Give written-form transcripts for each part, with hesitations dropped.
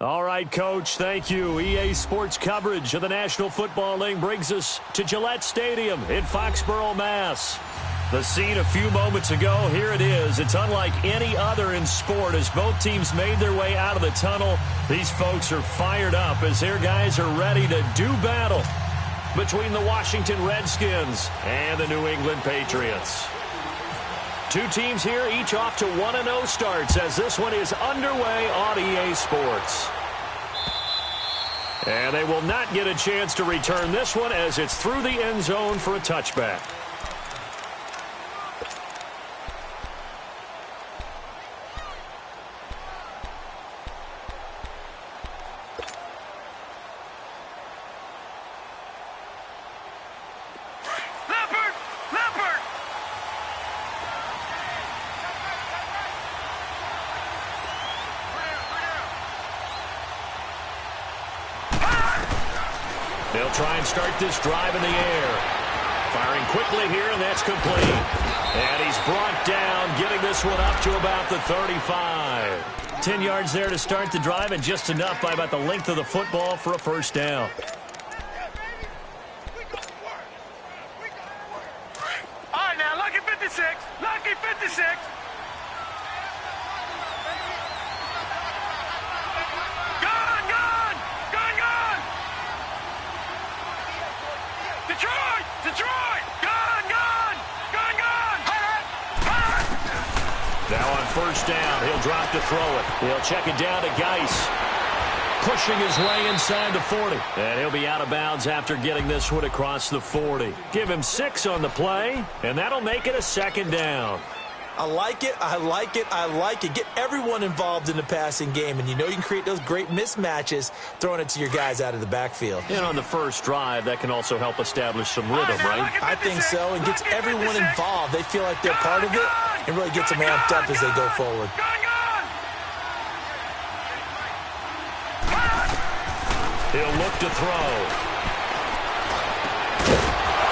All right, Coach, thank you. EA Sports coverage of the National Football League brings us to Gillette Stadium in Foxborough, Mass. The scene a few moments ago, here it is. It's unlike any other in sport as both teams made their way out of the tunnel. These folks are fired up as their guys are ready to do battle between the Washington Redskins and the New England Patriots. Two teams here, each off to 1-0 starts as this one is underway on EA Sports. And they will not get a chance to return this one as it's through the end zone for a touchback. They'll try and start this drive in the air. Firing quickly here, and that's complete. And he's brought down, getting this one up to about the 35. 10 yards there to start the drive, and just enough by about the length of the football for a first down. All right, now, lucky 56. Lucky 56. Detroit! Gone! Now on first down, he'll drop to throw it. He'll check it down to Geis. Pushing his way inside the 40. And he'll be out of bounds after getting this one across the 40. Give him 6 on the play, and that'll make it a second down. I like it. Get everyone involved in the passing game, and you know you can create those great mismatches throwing it to your guys out of the backfield. And on the first drive, that can also help establish some rhythm, right? I think so, and gets everyone involved. They feel like they're part of it, and really gets them amped up as they go forward. He'll look to throw.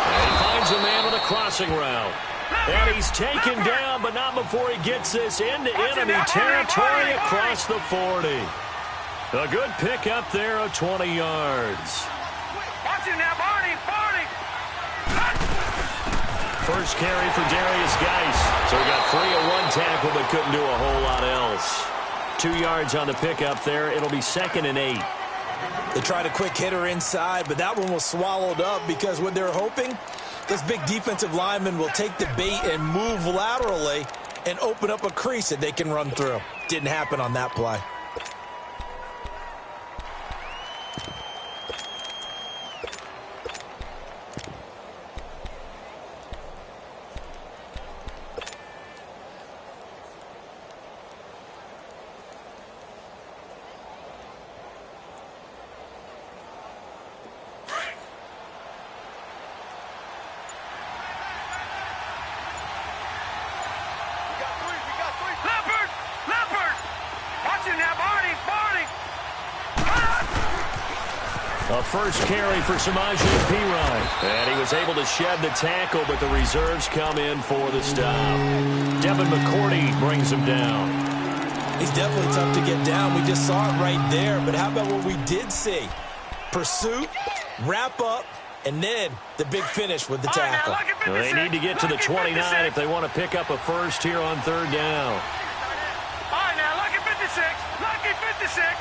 And he finds a man with a crossing route. And he's taken down, but not before he gets this into enemy territory across the 40. A good pickup there of 20 yards. Watch him now, Barney! First carry for Darius Geis. So he got free of one tackle, but couldn't do a whole lot else. 2 yards on the pickup there. It'll be 2nd and 8. They tried a quick hitter inside, but that one was swallowed up because what they're hoping, this big defensive lineman will take the bait and move laterally and open up a crease that they can run through. Didn't happen on that play. A first carry for Samaje Perine. And he was able to shed the tackle, but the reserves come in for the stop. Devin McCourty brings him down. He's definitely tough to get down. We just saw it right there. But how about what we did see? Pursuit, wrap up, and then the big finish with the tackle. Well, they need to get to the 29 if they want to pick up a first here on third down. All right, now, lucky 56. Lucky 56.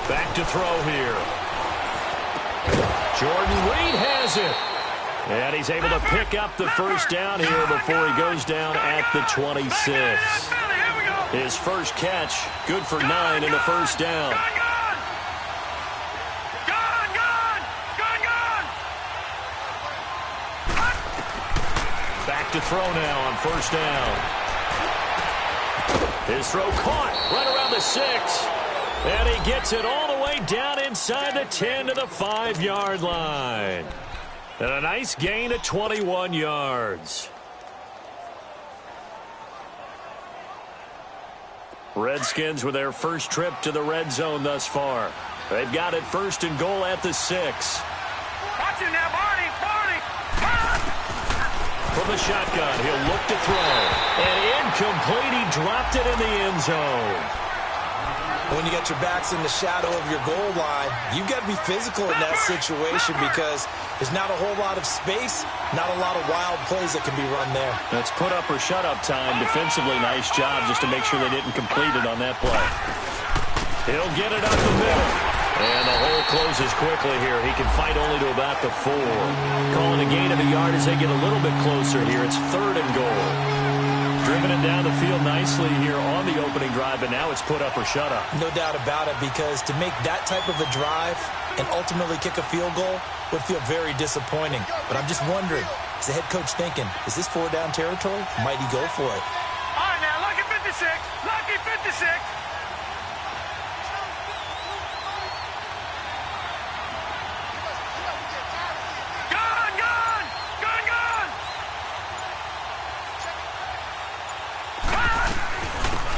Back to throw here. Jordan Reed has it. And he's able to pick up the first down here before he goes down at the 26. His first catch, good for 9 in the first down. Back to throw now on first down. His throw caught right around the 6. And he gets it all the way down inside the 10 to the 5-yard line. And a nice gain of 21 yards. Redskins with their first trip to the red zone thus far. They've got it 1st and goal at the 6. Watch it now, Barney! From from the shotgun. He'll look to throw. And incomplete. He dropped it in the end zone. When you got your backs in the shadow of your goal line, you've got to be physical in that situation because there's not a whole lot of space, not a lot of wild plays that can be run there. That's put up or shut up time. Defensively, nice job just to make sure they didn't complete it on that play. He'll get it up the middle. And the hole closes quickly here. He can fight only to about the 4. Calling a gain of a yard as they get a little bit closer here. It's 3rd and goal. Driven it down the field nicely here on the opening drive, and now it's put up or shut up. No doubt about it, because to make that type of a drive and ultimately kick a field goal would feel very disappointing. But I'm just wondering, is the head coach thinking, is this 4-down territory? Might he go for it? All right, now, lucky 56. Lucky 56.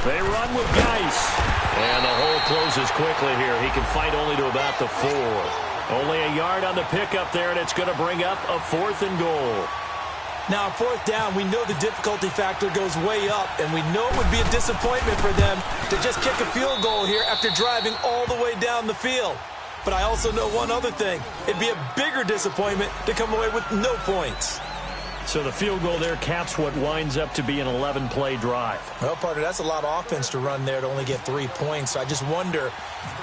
They run with Geis. And the hole closes quickly here. He can fight only to about the 4. Only a yard on the pickup there, and it's going to bring up a 4th and goal. Now, 4th down, we know the difficulty factor goes way up, and we know it would be a disappointment for them to just kick a field goal here after driving all the way down the field. But I also know one other thing. It'd be a bigger disappointment to come away with no points. So the field goal there caps what winds up to be an 11-play drive. Well, partner, that's a lot of offense to run there to only get 3 points. So I just wonder,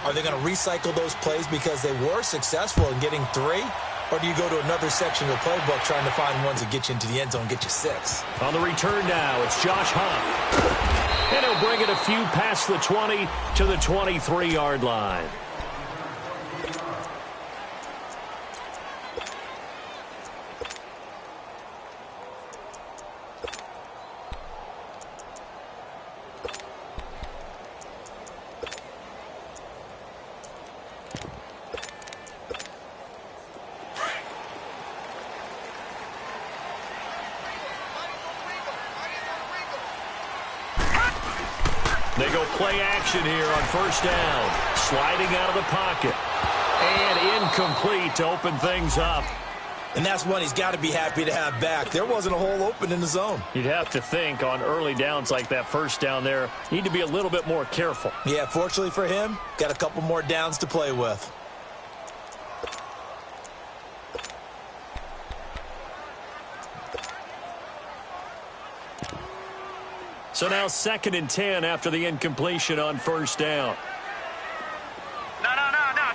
are they going to recycle those plays because they were successful in getting 3? Or do you go to another section of the playbook trying to find ones that get you into the end zone and get you 6? On the return now, it's Josh Huff. And he'll bring it a few past the 20 to the 23-yard line. They go play action here on 1st down. Sliding out of the pocket. And incomplete to open things up. And that's one he's got to be happy to have back. There wasn't a hole open in the zone. You'd have to think on early downs like that 1st down there, need to be a little bit more careful. Yeah, fortunately for him, got a couple more downs to play with. So now 2nd and 10 after the incompletion on 1st down. No.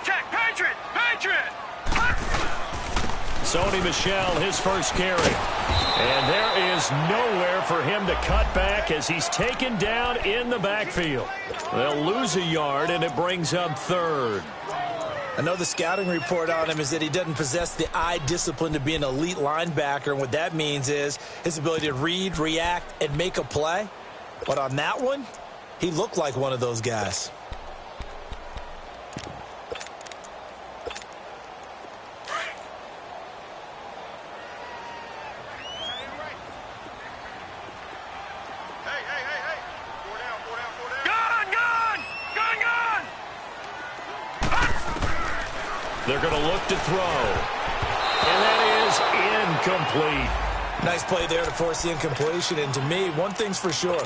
Check. Patriot. Sony Michel, his first carry. And there is nowhere for him to cut back as he's taken down in the backfield. They'll lose a yard, and it brings up 3rd. I know the scouting report on him is that he doesn't possess the eye discipline to be an elite linebacker. And what that means is his ability to read, react, and make a play. But on that one, he looked like one of those guys. They're going to look to throw. And that is incomplete. Nice play there to force the incompletion. And to me, one thing's for sure.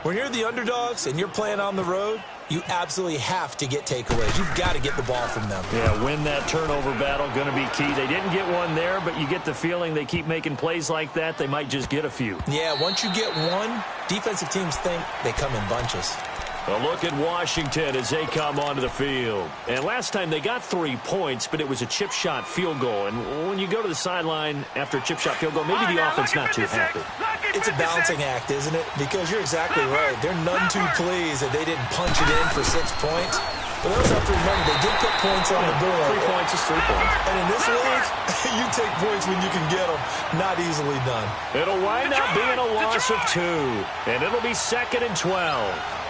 When you're the underdogs and you're playing on the road, you absolutely have to get takeaways. You've got to get the ball from them. Yeah, win that turnover battle, going to be key. They didn't get one there, but you get the feeling they keep making plays like that, they might just get a few. Yeah, once you get one, defensive teams think they come in bunches. A look at Washington as they come onto the field. And last time they got 3 points, but it was a chip shot field goal. And when you go to the sideline after a chip shot field goal, maybe the offense not too happy. It's a balancing act, isn't it? Because you're exactly right. They're none too pleased that they didn't punch it in for 6 points. But they also have to remember they did put points on the board. 3 points is 3 points. And in this league, you take points when you can get them. Not easily done. It'll wind up being a loss of 2. And it'll be 2nd and 12.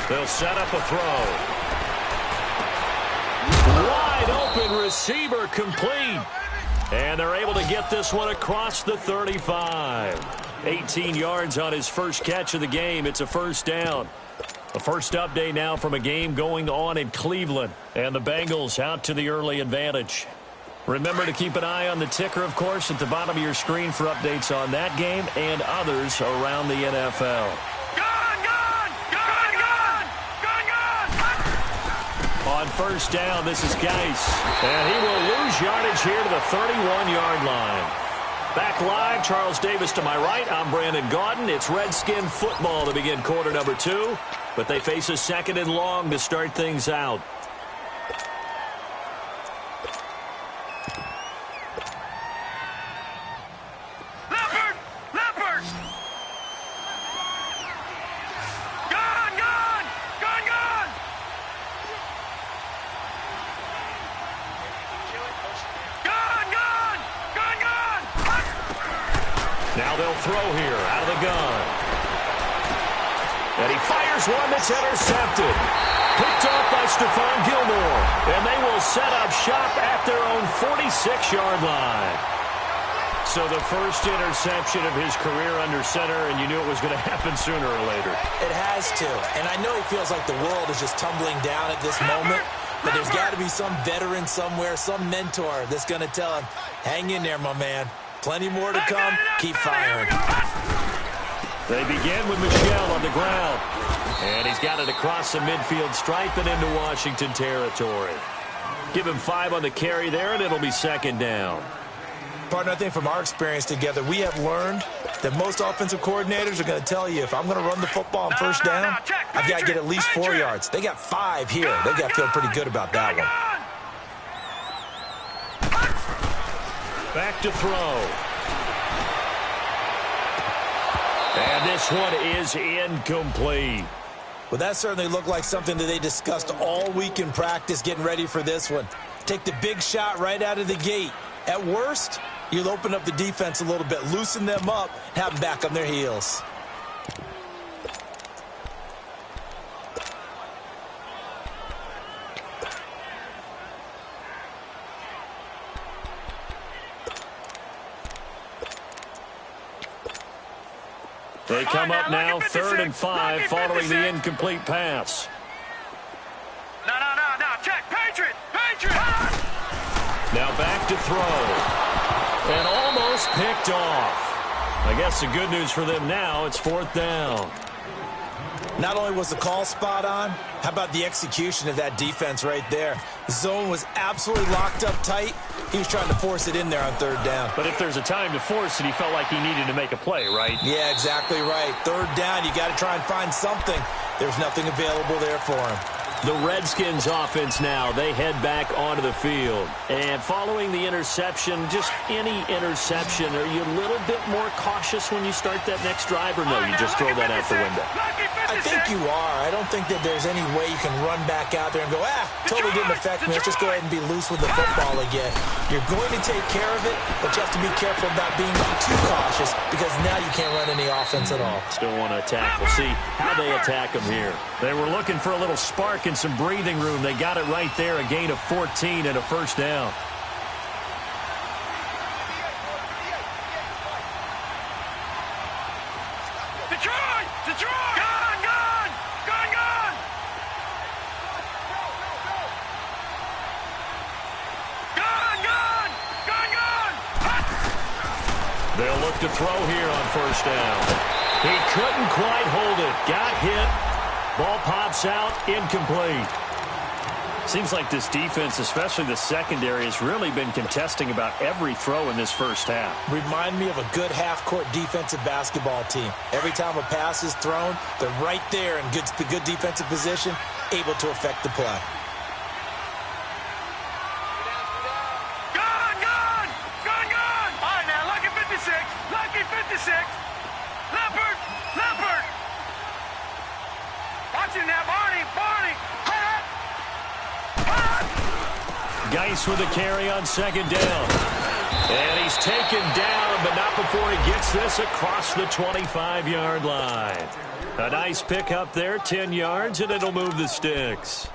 They'll set up a throw. Wide open receiver complete. And they're able to get this one across the 35. 18 yards on his first catch of the game. It's a first down. The first update now from a game going on in Cleveland. And the Bengals out to the early advantage. Remember to keep an eye on the ticker, of course, at the bottom of your screen for updates on that game and others around the NFL. On first down, this is Geis. And he will lose yardage here to the 31-yard line. Back live, Charles Davis to my right. I'm Brandon Gaudin. It's Redskin football to begin quarter number 2. But they face a second and long to start things out. Now they'll throw here out of the gun. And he fires one that's intercepted. Picked off by Stephon Gilmore. And they will set up shop at their own 46-yard line. So the first interception of his career under center, and you knew it was going to happen sooner or later. It has to. And I know he feels like the world is just tumbling down at this moment. But there's got to be some veteran somewhere, some mentor that's going to tell him, hang in there, my man. Plenty more to come. Keep firing. They begin with Michel on the ground. And he's got it across the midfield stripe and into Washington territory. Give him 5 on the carry there, and it'll be second down. Partner, I think from our experience together, we have learned that most offensive coordinators are going to tell you, if I'm going to run the football on first down, I've got to get at least 4 yards. They got 5 here. They've got to feel pretty good about that one. Back to throw. And this one is incomplete. Well, that certainly looked like something that they discussed all week in practice getting ready for this one. Take the big shot right out of the gate. At worst, you'll open up the defense a little bit, loosen them up, have them back on their heels. They come up now, 3rd and 5, following the incomplete pass. No. Check. Patriot. Now back to throw. And almost picked off. I guess the good news for them now, it's 4th down. Not only was the call spot on, how about the execution of that defense right there? The zone was absolutely locked up tight. He was trying to force it in there on 3rd down. But if there's a time to force it, he felt like he needed to make a play, right? Yeah, exactly right. 3rd down, you got to try and find something. There's nothing available there for him. The Redskins offense now, they head back onto the field. And following the interception, just any interception, are you a little bit more cautious when you start that next drive, or no, you just throw that out the window? I think you are. I don't think that there's any way you can run back out there and go, totally didn't affect me. Let's just go ahead and be loose with the football again. You're going to take care of it, but you have to be careful about being too cautious because now you can't run any offense at all. Still want to attack. We'll see how they attack them here. They were looking for a little spark and some breathing room. They got it right there, a gain of 14 and a first down. Detroit! Gone! They'll look to throw here on first down. He couldn't quite hold it. Got hit. Ball pops out. Incomplete. Seems like this defense, especially the secondary, has really been contesting about every throw in this first half. Remind me of a good half-court defensive basketball team. Every time a pass is thrown, they're right there in good defensive position, able to affect the play. Leopard! Watch him now, Barney! Geis with a carry on second down. And he's taken down, but not before he gets this across the 25-yard line. A nice pickup there, 10 yards, and it'll move the sticks.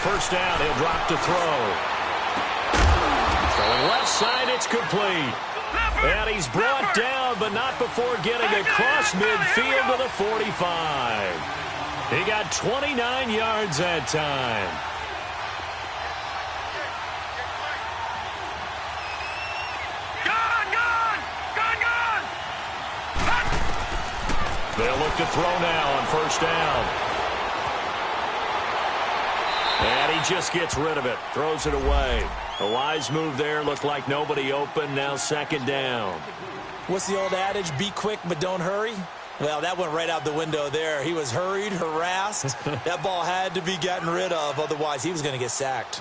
first down. He'll drop to throw. Throwing left side, it's complete. And he's brought down, but not before getting across midfield to the 45. He got 29 yards that time. They'll look to throw now on first down. And he just gets rid of it. Throws it away. A wise move there. Looked like nobody open. Now second down. What's the old adage? Be quick, but don't hurry. Well, that went right out the window there. He was hurried, harassed. That ball had to be gotten rid of. Otherwise, he was going to get sacked.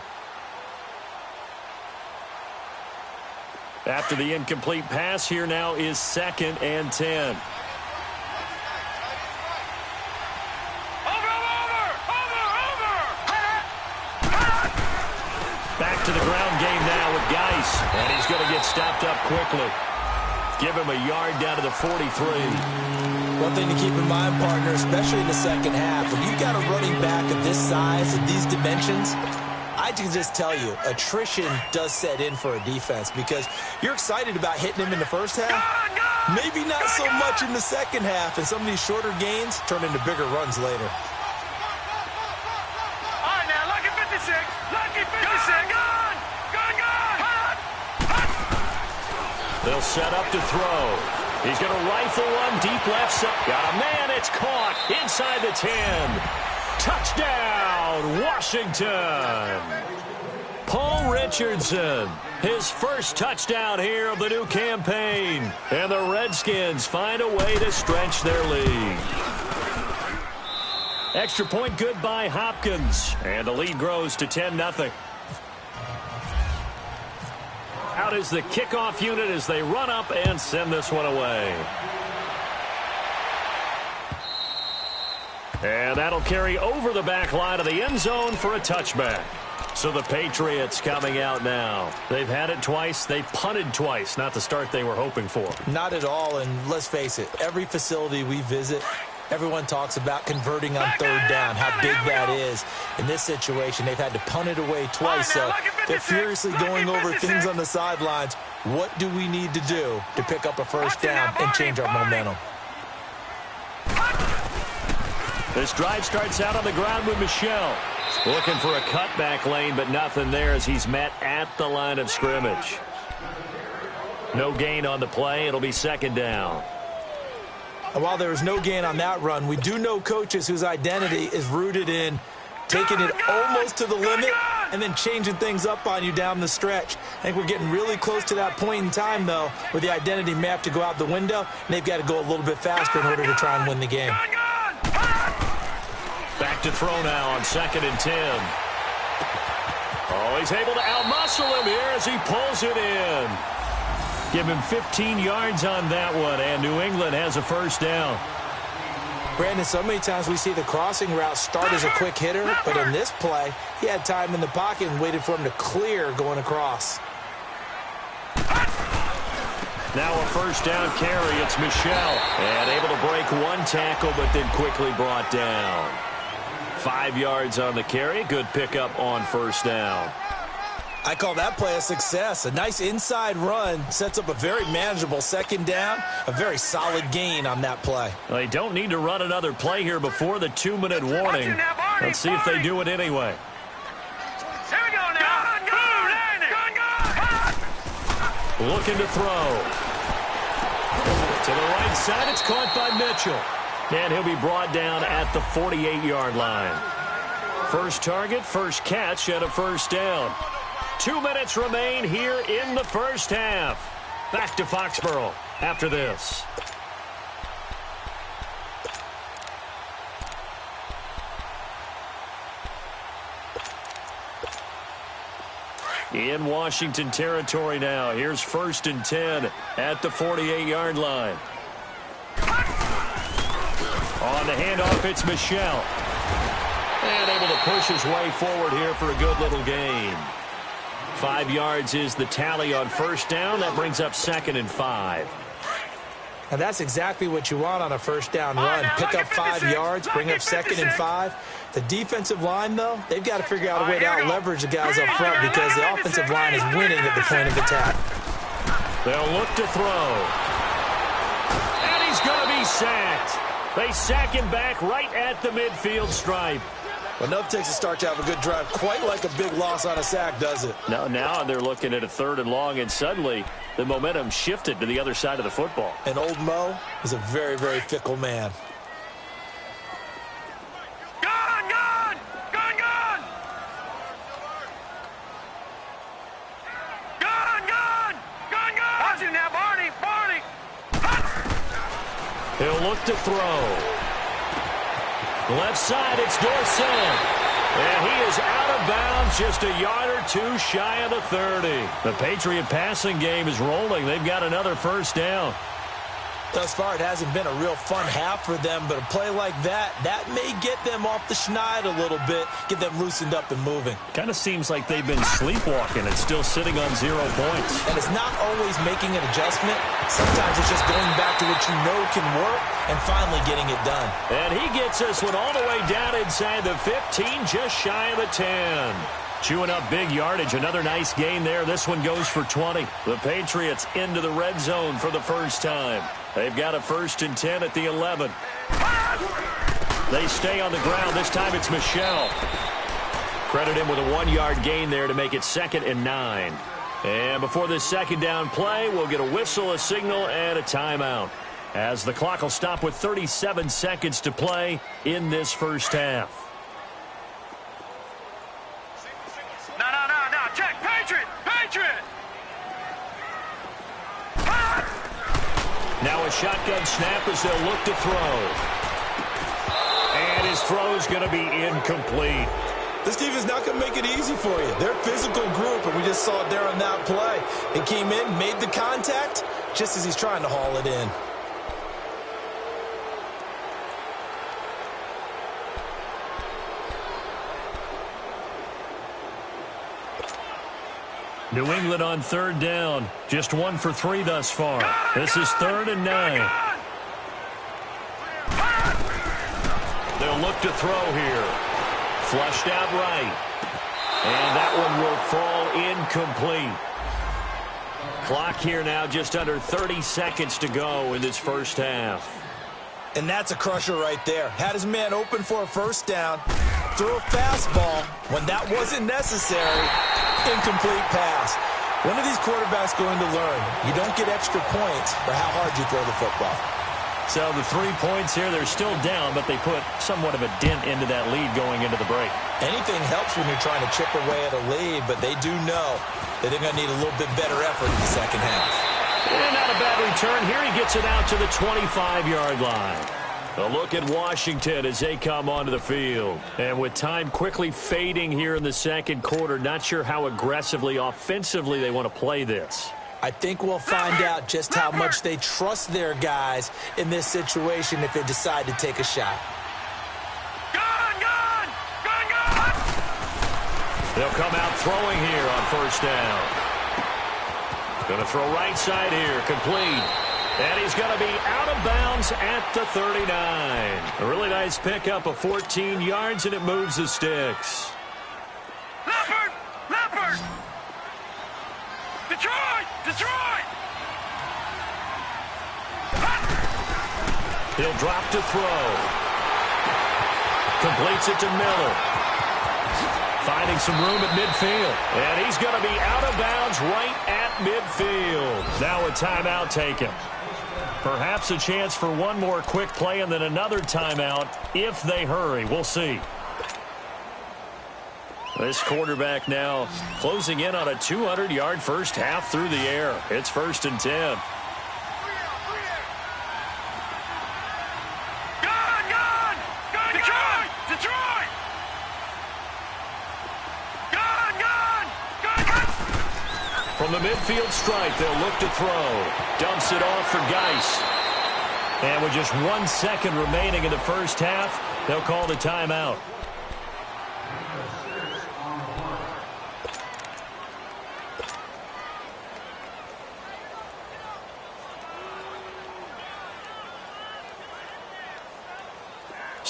After the incomplete pass, here now is 2nd and 10. Back to the ground game now with Geis. And he's going to get stopped up quickly. Give him a yard down to the 43. One thing to keep in mind, partner, especially in the second half, when you've got a running back of this size and these dimensions, I can just tell you, attrition does set in for a defense because you're excited about hitting him in the first half. Maybe not so much in the second half, and some of these shorter gains turn into bigger runs later. All right, now, lucky 56. Lucky 56. They'll set up to throw. He's going to rifle one deep left side. Got a man. It's caught inside the 10. Touchdown, Washington. Paul Richardson, his first touchdown here of the new campaign. And the Redskins find a way to stretch their lead. Extra point good by Hopkins. And the lead grows to 10-0. Out is the kickoff unit as they run up and send this one away. And that'll carry over the back line of the end zone for a touchback. So the Patriots coming out now. They've had it twice. They've punted twice. Not the start they were hoping for. Not at all, and let's face it, every facility we visit, everyone talks about converting on third down, how big that is. In this situation, they've had to punt it away twice, so they're furiously going over things on the sidelines. What do we need to do to pick up a first down and change our momentum? This drive starts out on the ground with Michel. Looking for a cutback lane, but nothing there as he's met at the line of scrimmage. No gain on the play. It'll be second down. And while there was no gain on that run, we do know coaches whose identity is rooted in taking it almost to the limit and then changing things up on you down the stretch. I think we're getting really close to that point in time, though, where the identity may have to go out the window, and they've got to go a little bit faster in order to try and win the game. Back to throw now on 2nd and 10. Oh, he's able to outmuscle him here as he pulls it in. Give him 15 yards on that one, and New England has a first down. Brandon, so many times we see the crossing route start as a quick hitter, but in this play, he had time in the pocket and waited for him to clear going across. Now a first down carry. It's Michel. And able to break one tackle, but then quickly brought down. 5 yards on the carry. Good pickup on first down. I call that play a success. A nice inside run sets up a very manageable second down. A very solid gain on that play. They don't need to run another play here before the 2-minute warning. Let's see if they do it anyway. Here we go now. Looking to throw. To the right side, it's caught by Mitchell. And he'll be brought down at the 48-yard line. First target, first catch, and a first down. 2 minutes remain here in the first half. Back to Foxborough after this. In Washington territory now. Here's 1st and 10 at the 48-yard line. On the handoff, it's Michel. And able to push his way forward here for a good little gain. 5 yards is the tally on first down. That brings up 2nd and 5. And that's exactly what you want on a first down run. Pick up 5 yards, bring up 2nd and 5. The defensive line, though, they've got to figure out a way to out-leverage the guys up front because the offensive line is winning at the point of attack. They'll look to throw. And he's going to be sacked. They sack him back right at the midfield stripe. Enough takes a start to have a good drive. Quite like a big loss on a sack, does it? Now they're looking at a 3rd and long, and suddenly the momentum shifted to the other side of the football. And old Mo is a very, very fickle man. Gone, gone! Gone, gone! Gone, gone! Gone, gone! Watch it now, Barney! Barney! He'll look to throw. Left side, it's Dorsett. And he is out of bounds, just a yard or 2 shy of the 30. The Patriot passing game is rolling. They've got another first down. Thus far, it hasn't been a real fun half for them, but a play like that may get them off the schneid a little bit, get them loosened up and moving. Kind of seems like they've been sleepwalking and still sitting on 0 points. And it's not always making an adjustment. Sometimes it's just going back to what you know can work and finally getting it done. And he gets this one all the way down inside the 15, just shy of the 10. Chewing up big yardage. Another nice gain there. This one goes for 20. The Patriots into the red zone for the first time. They've got a 1st and 10 at the 11. They stay on the ground. This time it's Michel. Credit him with a 1-yard gain there to make it 2nd and 9. And before this second down play, we'll get a whistle, a signal, and a timeout, as the clock will stop with 37 seconds to play in this first half. No. Check. Patriot! Patriot! Now a shotgun snap as they'll look to throw. And his throw is going to be incomplete. This defense is not going to make it easy for you. They're a physical group, and we just saw it there on that play. He came in, made the contact, just as he's trying to haul it in. New England on 3rd down. Just 1 for 3 thus far. This is 3rd and 9. They'll look to throw here. Flushed out right. And that one will fall incomplete. Clock here now just under 30 seconds to go in this first half. And that's a crusher right there. Had his man open for a first down. Threw a fastball when that wasn't necessary. Incomplete pass. When are these quarterbacks going to learn? You don't get extra points for how hard you throw the football. So the 3 points here, they're still down, but they put somewhat of a dent into that lead going into the break. Anything helps when you're trying to chip away at a lead, but they do know that they're going to need a little bit better effort in the second half. And not a bad return. Here he gets it out to the 25-yard line. A look at Washington as they come onto the field. And with time quickly fading here in the second quarter, not sure how aggressively, offensively they want to play this. I think we'll find out just how much they trust their guys in this situation if they decide to take a shot. Gone! They'll come out throwing here on first down. Going to throw right side here, complete. And he's going to be out of bounds at the 39. A really nice pickup of 14 yards, and it moves the sticks. Leopard! Detroit! He'll drop to throw. Completes it to Miller. Finding some room at midfield. And he's going to be out of bounds right at midfield. Now a timeout taken. Perhaps a chance for one more quick play and then another timeout if they hurry. We'll see. This quarterback now closing in on a 200-yard first half through the air. It's 1st and 10. Gone! Detroit! Gone! From the midfield stripe, they'll look to throw. Dumps it off for Geis. And with just 1 second remaining in the first half, they'll call the timeout.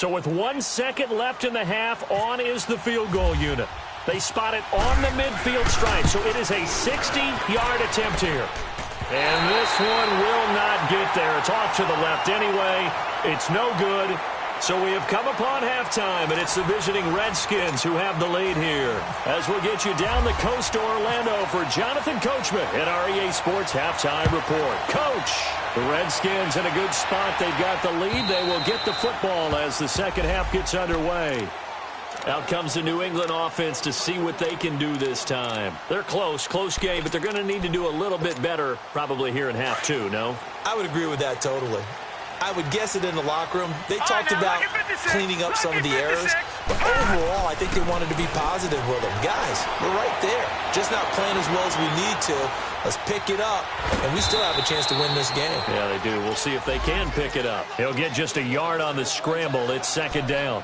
So with 1 second left in the half, on is the field goal unit. They spot it on the midfield stripe, so it is a 60-yard attempt here. And this one will not get there. It's off to the left anyway. It's no good. So we have come upon halftime, and it's the visiting Redskins who have the lead here. As we'll get you down the coast to Orlando for Jonathan Coachman at our EA Sports Halftime Report. Coach, the Redskins in a good spot. They've got the lead. They will get the football as the second half gets underway. Out comes the New England offense to see what they can do this time. They're close game, but they're going to need to do a little bit better probably here in half two, no? I would agree with that totally. I would guess it in the locker room. They talked about cleaning up some of the errors, but overall, I think they wanted to be positive with them. Guys, we're right there. Just not playing as well as we need to. Let's pick it up, and we still have a chance to win this game. Yeah, they do. We'll see if they can pick it up. He'll get just a yard on the scramble. It's second down.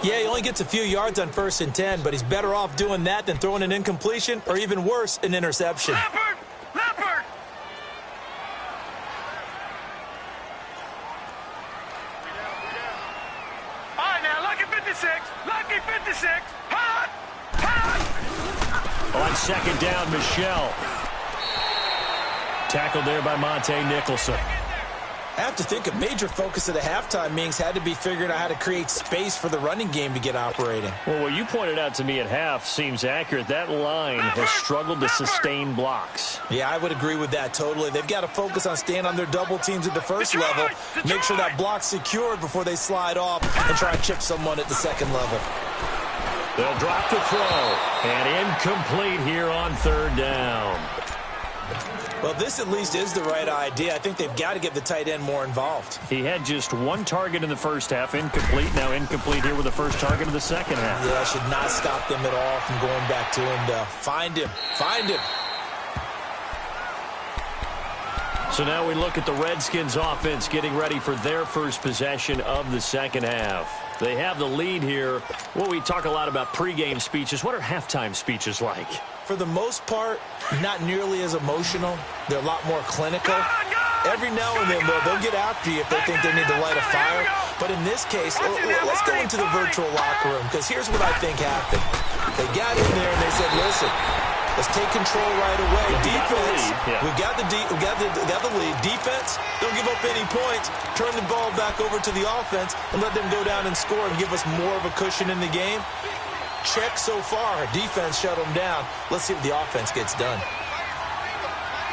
Yeah, he only gets a few yards on 1st and 10, but he's better off doing that than throwing an incompletion or even worse, an interception. Leopard! Leopard! All right, now, lucky 56. Lucky 56. Hot! Hot! On second down, Michelle. Tackled there by Monte Nicholson. I have to think a major focus of the halftime meetings had to be figuring out how to create space for the running game to get operating. Well, what you pointed out to me at half seems accurate. That line has struggled to sustain blocks. Yeah, I would agree with that totally. They've got to focus on staying on their double teams at the first level, make sure that block's secured before they slide off and try and chip someone at the second level. They'll drop the throw, and incomplete here on third down. Well, this at least is the right idea. I think they've got to get the tight end more involved. He had just one target in the first half, incomplete. Now incomplete here with the first target of the second half. Yeah, should not stop them at all from going back to him to find him. Find him. So now we look at the Redskins offense getting ready for their first possession of the second half. They have the lead here. Well, we talk a lot about pregame speeches. What are halftime speeches like? For the most part, not nearly as emotional. They're a lot more clinical. Every now and then, though, they'll get after you if they think they need to light a fire. But in this case, let's go into the virtual locker room, because here's what I think happened. They got in there and they said, listen, let's take control right away. Defense, we've got the lead. Defense, don't give up any points. Turn the ball back over to the offense and let them go down and score and give us more of a cushion in the game. Check so far. Defense shut them down. Let's see if the offense gets done.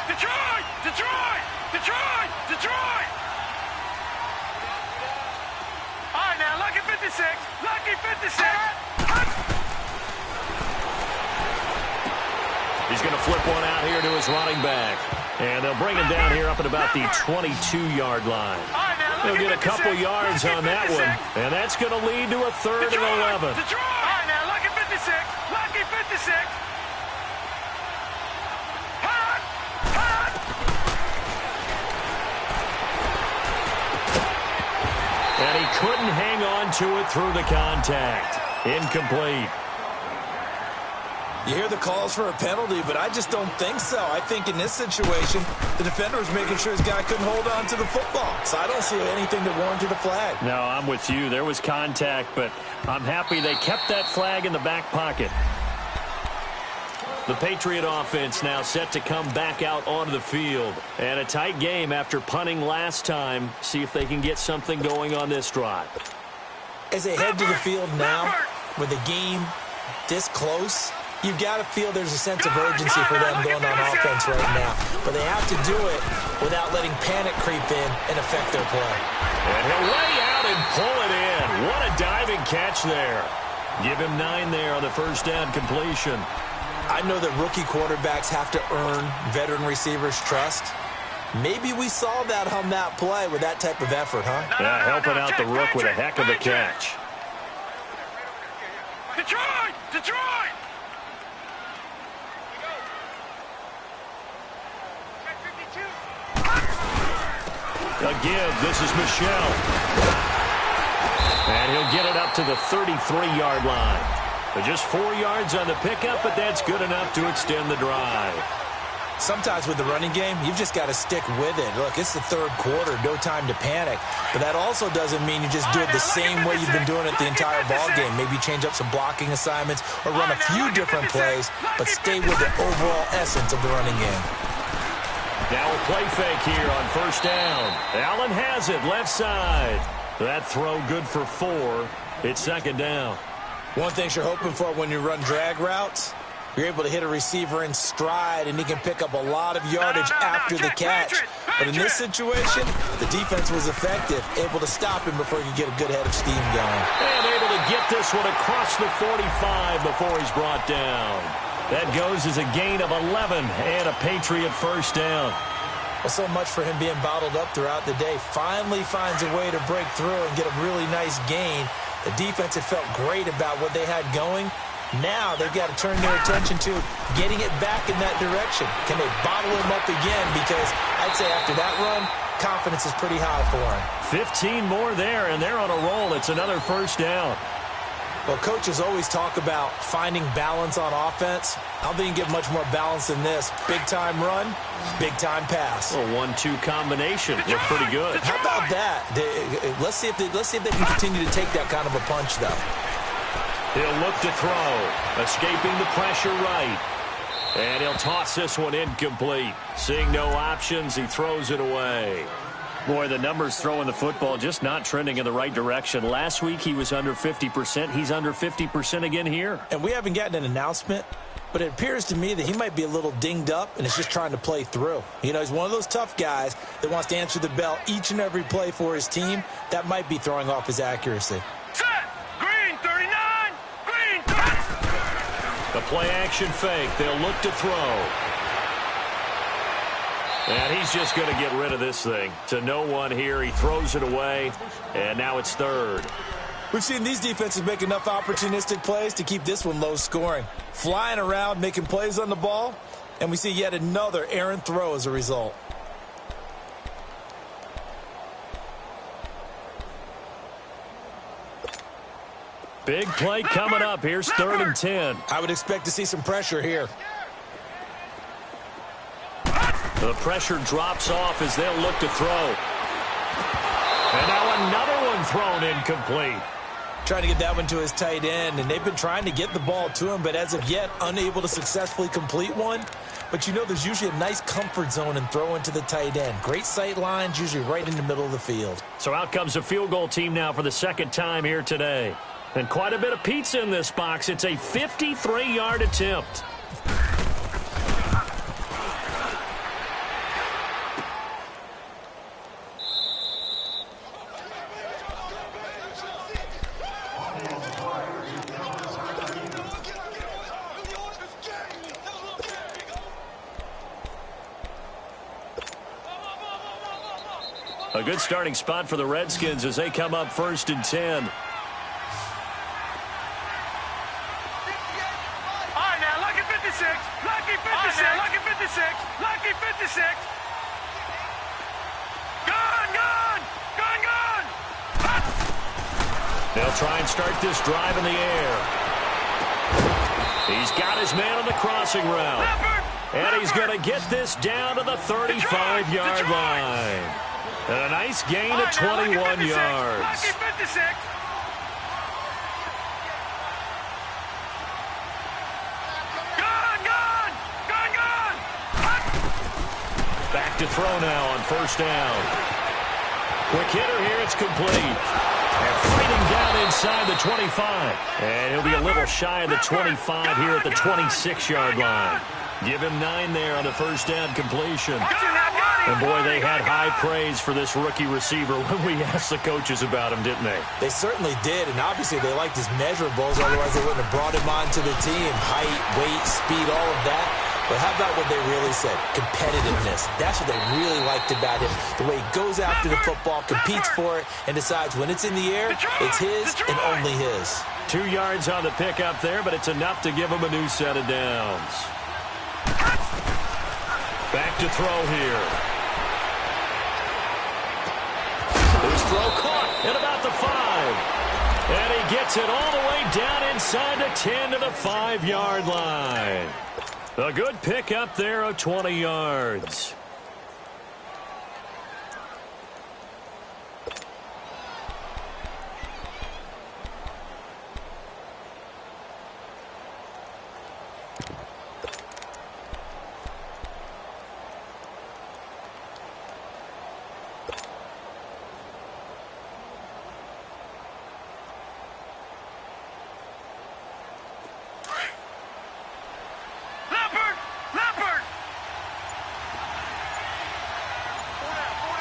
Detroit! Detroit! Detroit! Detroit! All right, now, lucky 56. Lucky 56. He's going to flip one out here to his running back. And they'll bring him down here up at about the 22-yard line. They'll get a couple yards on that one. And that's going to lead to a third and 11. Detroit! All right, now, lucky 56. Lucky 56. Hot! Hot! And he couldn't hang on to it through the contact. Incomplete. You hear the calls for a penalty, but I just don't think so. I think in this situation, the defender was making sure his guy couldn't hold on to the football. So I don't see anything that warranted a flag. No, I'm with you. There was contact, but I'm happy they kept that flag in the back pocket. The Patriot offense now set to come back out onto the field. And a tight game after punting last time. See if they can get something going on this drive. As they head to the field now, with the game this close, you've got to feel there's a sense of urgency for them going on offense right now. But they have to do it without letting panic creep in and affect their play. And he'll lay out and pull it in. What a diving catch there. Give him 9 there on the first down completion. I know that rookie quarterbacks have to earn veteran receivers' trust. Maybe we saw that on that play with that type of effort, huh? Yeah, helping out the rook with a heck of a catch. Detroit! Detroit! A give. This is Michelle. And he'll get it up to the 33-yard line. Just 4 yards on the pickup, but that's good enough to extend the drive. Sometimes with the running game, you've just got to stick with it. Look, it's the third quarter, no time to panic. But that also doesn't mean you just do it the same way you've been doing it the entire ball game. Maybe change up some blocking assignments or run a few different plays, but stay with the overall essence of the running game. Now a play fake here on first down. Allen has it, left side. That throw good for 4. It's second down. One thing you're hoping for when you run drag routes, you're able to hit a receiver in stride, and he can pick up a lot of yardage after the catch. But in this situation, the defense was effective, able to stop him before he could get a good head of steam going. And able to get this one across the 45 before he's brought down. That goes as a gain of 11 and a Patriot first down. Well, so much for him being bottled up throughout the day. Finally finds a way to break through and get a really nice gain. The defense had felt great about what they had going. Now they've got to turn their attention to getting it back in that direction. Can they bottle him up again? Because I'd say after that run, confidence is pretty high for him. 15 more there, and they're on a roll. It's another first down. Well, coaches always talk about finding balance on offense. I don't think you can get much more balance than this. Big-time run, big-time pass. A 1-2 combination. Looked pretty good. How about that? Let's see if they can continue to take that kind of a punch, though. He'll look to throw, escaping the pressure right. And he'll toss this one incomplete. Seeing no options, he throws it away. Boy, the numbers throwing the football just not trending in the right direction. Last week he was under 50%. He's under 50% again here. And we haven't gotten an announcement, but it appears to me that he might be a little dinged up and is just trying to play through. You know, he's one of those tough guys that wants to answer the bell each and every play for his team. That might be throwing off his accuracy. The play action fake. They'll look to throw. And he's just going to get rid of this thing. To no one here. He throws it away. And now it's third. We've seen these defenses make enough opportunistic plays to keep this one low scoring. Flying around, making plays on the ball. And we see yet another errant throw as a result. Big play coming up. Here's 3rd and 10. I would expect to see some pressure here. The pressure drops off as they'll look to throw. And now another one thrown incomplete. Trying to get that one to his tight end, and they've been trying to get the ball to him, but as of yet, unable to successfully complete one. But you know there's usually a nice comfort zone in throwing to the tight end. Great sight lines, usually right in the middle of the field. So out comes a field goal team now for the second time here today. And quite a bit of pizza in this box. It's a 53-yard attempt. A good starting spot for the Redskins as they come up 1st and 10. Lucky 56. Gone. They'll try and start this drive in the air. He's got his man on the crossing route. And he's going to get this down to the 35-yard line. And a nice gain of 21 yards. Lucky 56. Back to throw now on 1st down. Quick hitter here, it's complete. And fighting down inside the 25. And he'll be a little shy of the 25 here at the 26-yard line. Give him 9 there on the 1st down completion. And boy, they had high praise for this rookie receiver when we asked the coaches about him, didn't they? They certainly did, and obviously they liked his measurables, otherwise they wouldn't have brought him onto the team. Height, weight, speed, all of that. But how about what they really said? Competitiveness. That's what they really liked about him. The way he goes after the football, competes for it, and decides when it's in the air, it's his and only his. 2 yards on the pickup there, but it's enough to give him a new set of downs. Back to throw here. His throw caught at about the 5. And he gets it all the way down inside the 10 to the 5-yard line. A good pick up there of 20 yards.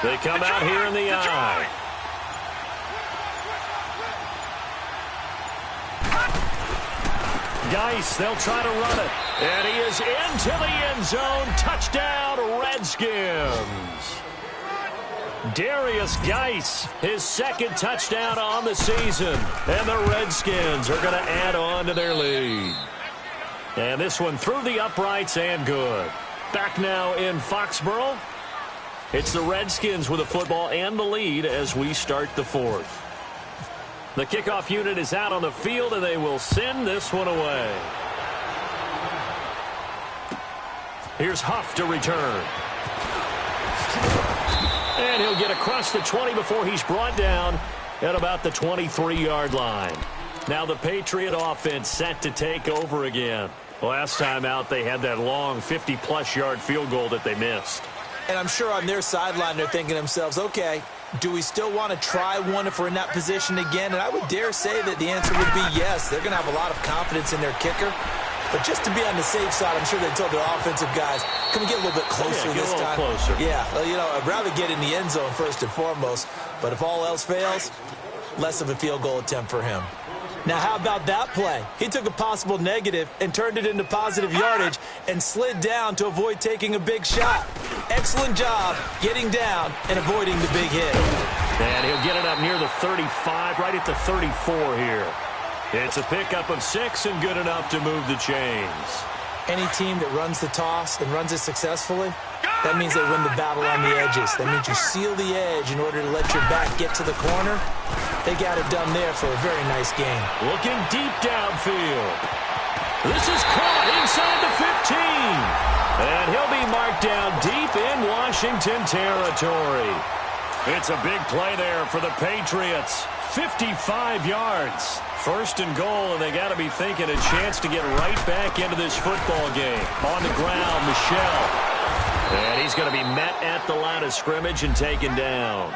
They come out here in the eye. Geis, they'll try to run it. And he is into the end zone. Touchdown, Redskins. Darius Geis, his second touchdown on the season. And the Redskins are going to add on to their lead. And this one through the uprights and good. Back now in Foxborough. It's the Redskins with the football and the lead as we start the fourth. The kickoff unit is out on the field, and they will send this one away. Here's Huff to return. And he'll get across the 20 before he's brought down at about the 23-yard line. Now the Patriot offense set to take over again. Last time out, they had that long 50-plus yard field goal that they missed. And I'm sure on their sideline they're thinking to themselves, okay, do we still want to try one if we're in that position again? And I would dare say that the answer would be yes. They're going to have a lot of confidence in their kicker. But just to be on the safe side, I'm sure they told their offensive guys, can we get a little bit closer this time? Closer. Yeah, well, you know, I'd rather get in the end zone first and foremost. But if all else fails, less of a field goal attempt for him. Now, how about that play? He took a possible negative and turned it into positive yardage and slid down to avoid taking a big shot. Excellent job getting down and avoiding the big hit. And he'll get it up near the 35, right at the 34 here. It's a pickup of 6 and good enough to move the chains. Any team that runs the toss and runs it successfully, that means they win the battle on the edges. That means you seal the edge in order to let your back get to the corner. They got it done there for a very nice game. Looking deep downfield. This is caught inside the 15. And he'll be marked down deep in Washington territory. It's a big play there for the Patriots. 55 yards. First and goal, and they got to be thinking a chance to get right back into this football game. On the ground, Michel. And he's going to be met at the line of scrimmage and taken down.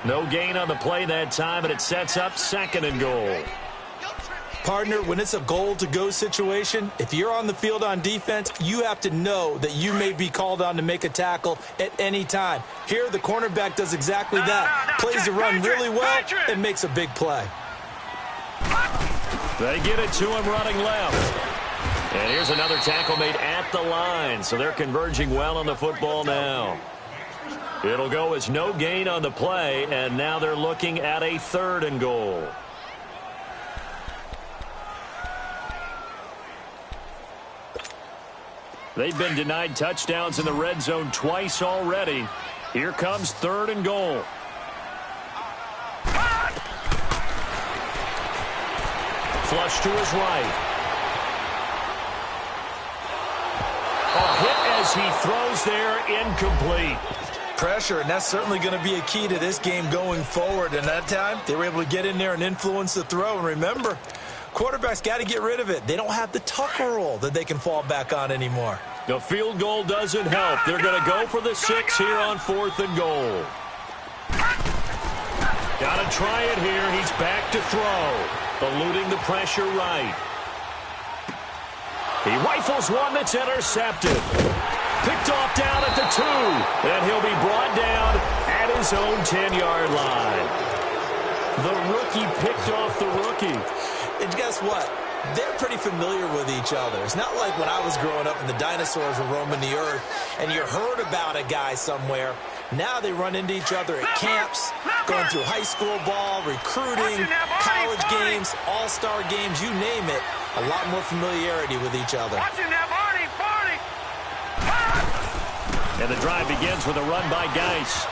No gain on the play that time, and it sets up second and goal. Partner, when it's a goal-to-go situation, if you're on the field on defense, you have to know that you may be called on to make a tackle at any time. Here, the cornerback does exactly that. Plays the run really well and makes a big play. They get it to him running left. And here's another tackle made at the line, so they're converging well on the football now. It'll go as no gain on the play, and now they're looking at a third and goal. They've been denied touchdowns in the red zone twice already. Here comes third and goal. Flush to his right. A hit as he throws there, incomplete. Pressure, and that's certainly going to be a key to this game going forward. And that time, they were able to get in there and influence the throw. And remember, quarterbacks got to get rid of it. They don't have the Tucker roll that they can fall back on anymore. The field goal doesn't help. They're going to go for the 6 here on fourth and goal. Got to try it here. He's back to throw. Eluding the pressure right. He rifles one that's intercepted. Picked off down at the 2. And he'll be brought down at his own 10-yard line. The rookie picked off the rookie. And guess what? They're pretty familiar with each other. It's not like when I was growing up and the dinosaurs were roaming the earth and you heard about a guy somewhere. Now they run into each other at camps, going through high school ball, recruiting, college games, all-star games, you name it. A lot more familiarity with each other. And the drive begins with a run by Geis.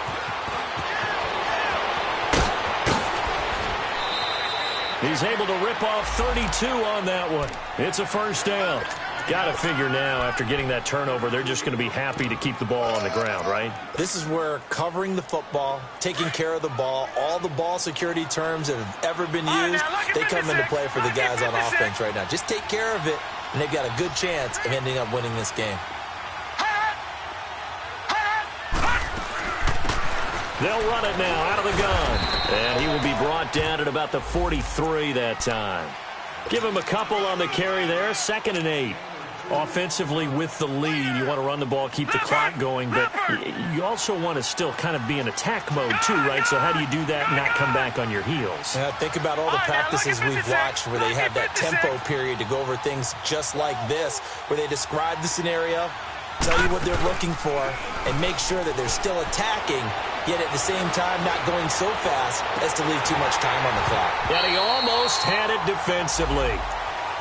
He's able to rip off 32 on that one. It's a first down. Got to figure now, after getting that turnover, they're just going to be happy to keep the ball on the ground, right? This is where covering the football, taking care of the ball, all the ball security terms that have ever been used, they come into play for the guys on offense right now. Just take care of it, and they've got a good chance of ending up winning this game. They'll run it now out of the gun. And he will be brought down at about the 43 that time. Give him a couple on the carry there. 2nd and 8. Offensively with the lead, you want to run the ball, keep the clock going, but you also want to still kind of be in attack mode too, right? So how do you do that and not come back on your heels? Think about all the practices we've watched where they have that tempo period to go over things just like this, where they describe the scenario, tell you what they're looking for, and make sure that they're still attacking, yet at the same time not going so fast as to leave too much time on the clock. And he almost had it defensively.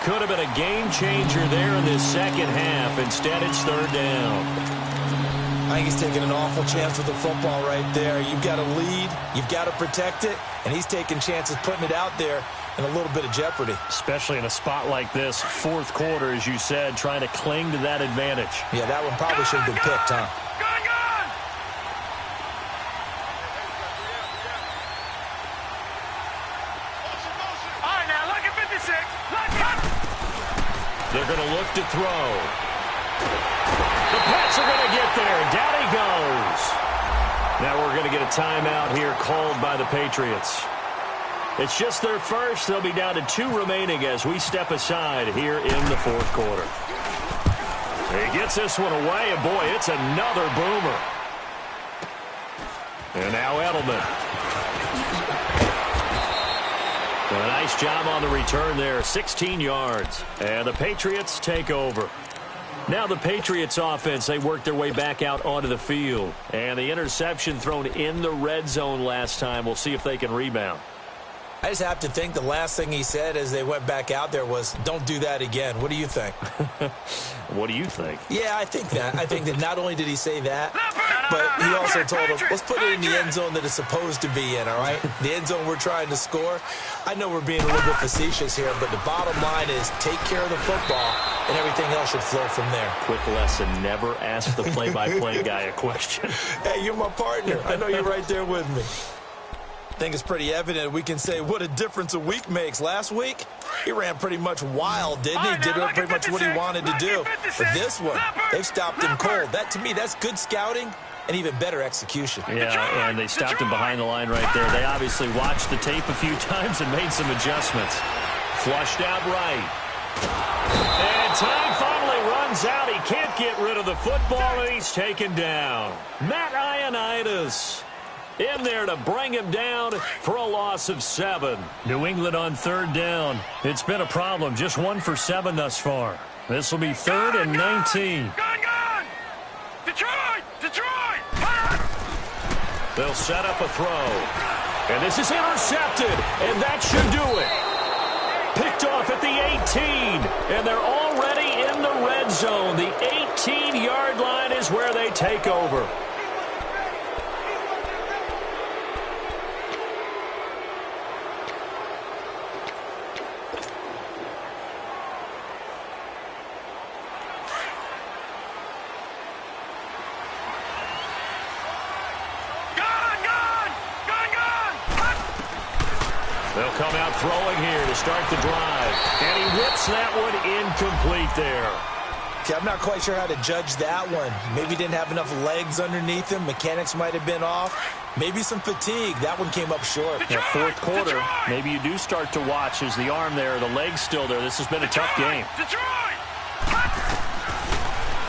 Could have been a game changer there in this second half. Instead, it's 3rd down. I think he's taking an awful chance with the football right there. You've got to lead, you've got to protect it, and he's taking chances putting it out there in a little bit of jeopardy. Especially in a spot like this, 4th quarter, as you said, trying to cling to that advantage. Yeah, that one probably should have been picked, huh? They're going to look to throw. The Pats are going to get there. Down he goes. Now we're going to get a timeout here called by the Patriots. It's just their first. They'll be down to 2 remaining as we step aside here in the 4th quarter. He gets this one away, and boy, it's another boomer. And now Edelman. A nice job on the return there, 16 yards. And the Patriots take over. Now the Patriots offense, they work their way back out onto the field. And the interception thrown in the red zone last time. We'll see if they can rebound. I just have to think the last thing he said as they went back out there was, don't do that again. What do you think? What do you think? Yeah, I think that. I think that not only did he say that, but he also told them, let's put it in the end zone that it's supposed to be in, all right? The end zone we're trying to score. I know we're being a little bit facetious here, but the bottom line is take care of the football, and everything else should flow from there. Quick lesson, never ask the play-by-play guy a question. Hey, you're my partner. I know you're right there with me. I think it's pretty evident we can say what a difference a week makes. Last week, he ran pretty much wild, didn't he? Did pretty much what he wanted to do. But this one, they've stopped him cold. That, to me, that's good scouting and even better execution. Yeah, and they stopped him behind the line right there. They obviously watched the tape a few times and made some adjustments. Flushed out right. And time finally runs out. He can't get rid of the football, and he's taken down. Matt Ioannidis in there to bring him down for a loss of 7. New England on 3rd down. It's been a problem. Just 1 for 7 thus far. This will be 3rd and 19. Gone! Detroit! Detroit! They'll set up a throw. And this is intercepted. And that should do it. Picked off at the 18. And they're already in the red zone. The 18-yard line is where they take over. They'll come out throwing here to start the drive. And he whips that one incomplete there. Okay, I'm not quite sure how to judge that one. Maybe didn't have enough legs underneath him. Mechanics might have been off. Maybe some fatigue. That one came up short. Yeah, 4th quarter, maybe you do start to watch as the arm there, the leg's still there. This has been a tough game.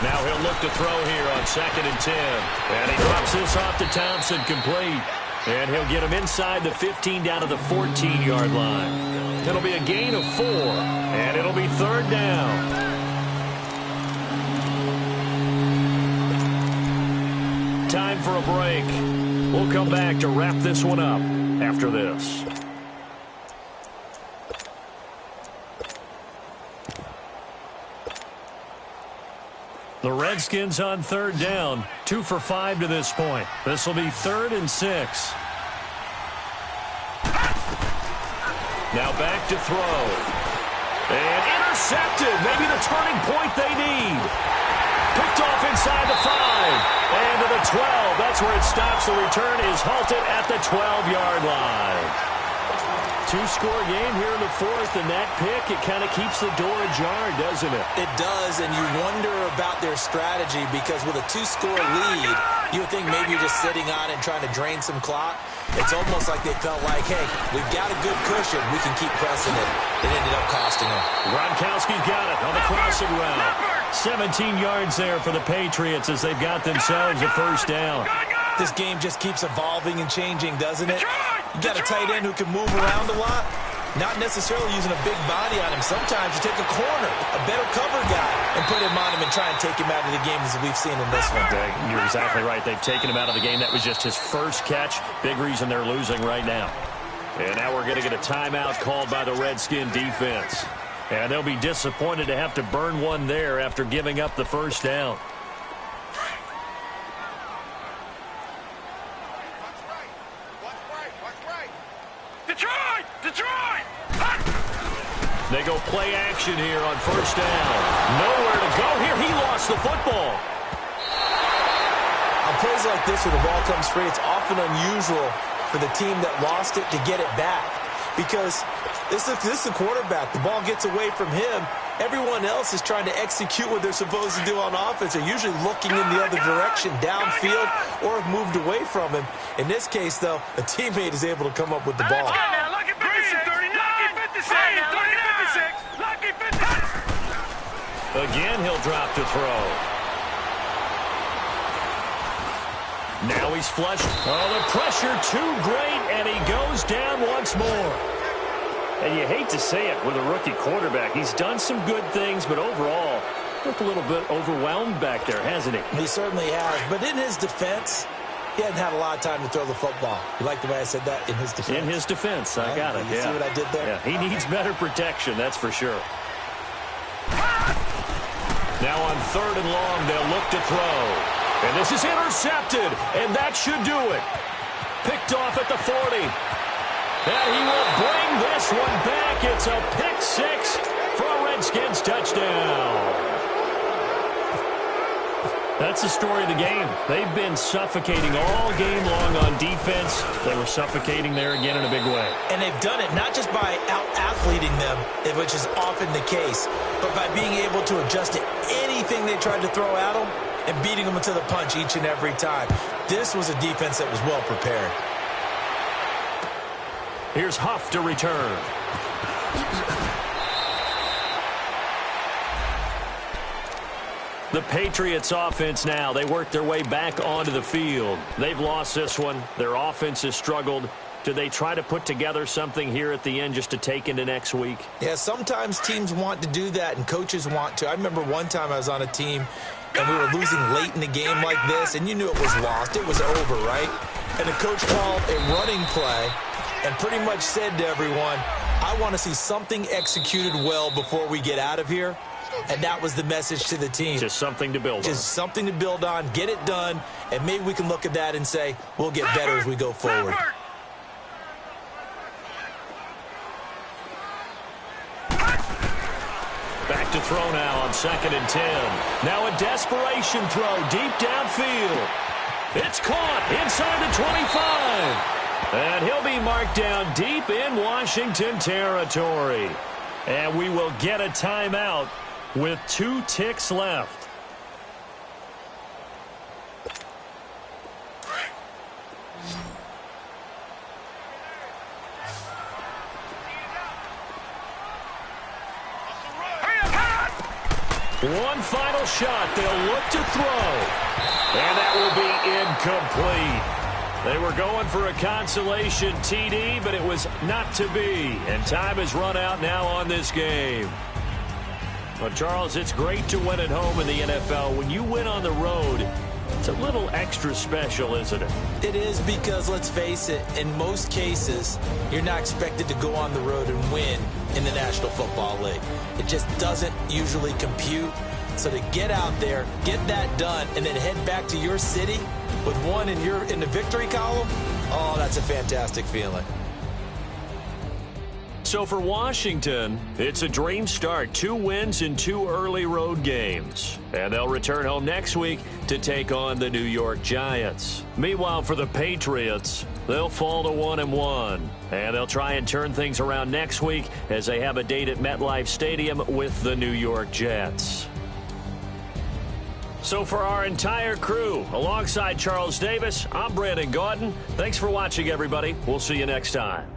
Now he'll look to throw here on 2nd and 10. And he drops this off to Thompson, complete. And he'll get him inside the 15 down to the 14-yard line. It'll be a gain of 4, and it'll be 3rd down. Time for a break. We'll come back to wrap this one up after this. The Redskins on 3rd down, 2 for 5 to this point. This will be 3rd and 6. Now back to throw. And intercepted. Maybe the turning point they need. Picked off inside the 5. And to the 12. That's where it stops. The return is halted at the 12-yard line. Two-score game here in the 4th, and that pick, it kind of keeps the door ajar, doesn't it? It does, and you wonder about their strategy because with a 2-score lead, you would think maybe you're just sitting on it and trying to drain some clock. It's almost like they felt like, hey, we've got a good cushion. We can keep pressing it. It ended up costing them. Gronkowski got it on the crossing route. 17 yards there for the Patriots as they've got themselves a first down. This game just keeps evolving and changing, doesn't it? You got a tight end who can move around a lot, not necessarily using a big body on him. Sometimes you take a corner, a better cover guy, and put him on him and try and take him out of the game as we've seen in this one. You're exactly right. They've taken him out of the game. That was just his first catch. Big reason they're losing right now. And now we're going to get a timeout called by the Redskin defense. And they'll be disappointed to have to burn one there after giving up the first down. They go play action here on first down. Nowhere to go here. He lost the football. On plays like this where the ball comes free, it's often unusual for the team that lost it to get it back. Because this is a quarterback. The ball gets away from him. Everyone else is trying to execute what they're supposed to do on offense. They're usually looking in the other direction, downfield, or have moved away from him. In this case, though, a teammate is able to come up with the ball. Again, he'll drop to throw. Now he's flushed. Oh, the pressure too great, and he goes down once more. And you hate to say it with a rookie quarterback. He's done some good things, but overall, looked a little bit overwhelmed back there, hasn't he? He certainly has. But in his defense, he hadn't had a lot of time to throw the football. You like the way I said that? In his defense? In his defense. I got it. You see what I did there? Yeah, he needs better protection, that's for sure. Now on 3rd and long, they'll look to throw. And this is intercepted, and that should do it. Picked off at the 40. And he will bring this one back. It's a pick 6 for a Redskins touchdown. That's the story of the game. They've been suffocating all game long on defense. They were suffocating there again in a big way. And they've done it not just by out-athleting them, which is often the case, but by being able to adjust to anything they tried to throw at them and beating them to the punch each and every time. This was a defense that was well prepared. Here's Huff to return. The Patriots offense now, they work their way back onto the field. They've lost this one. Their offense has struggled. Do they try to put together something here at the end just to take into next week? Yeah, sometimes teams want to do that and coaches want to. I remember one time I was on a team and we were losing late in the game like this, and you knew it was lost. It was over, right? And the coach called a running play and pretty much said to everyone, I want to see something executed well before we get out of here. And that was the message to the team. Just something to build on. Just something to build on, get it done, and maybe we can look at that and say, we'll get better as we go forward. Back to throw now on 2nd and 10. Now a desperation throw deep downfield. It's caught inside the 25. And he'll be marked down deep in Washington territory. And we will get a timeout with 2 ticks left. One final shot. They'll look to throw. And that will be incomplete. They were going for a consolation TD, but it was not to be. And time has run out now on this game. Well, Charles, it's great to win at home in the NFL. When you win on the road, it's a little extra special, isn't it? It is because, let's face it, in most cases, you're not expected to go on the road and win in the National Football League. It just doesn't usually compute. So to get out there, get that done, and then head back to your city with one in the victory column, oh, that's a fantastic feeling. So for Washington, it's a dream start. 2 wins in 2 early road games. And they'll return home next week to take on the New York Giants. Meanwhile, for the Patriots, they'll fall to 1-1. And they'll try and turn things around next week as they have a date at MetLife Stadium with the New York Jets. So for our entire crew, alongside Charles Davis, I'm Brandon Gaudin. Thanks for watching, everybody. We'll see you next time.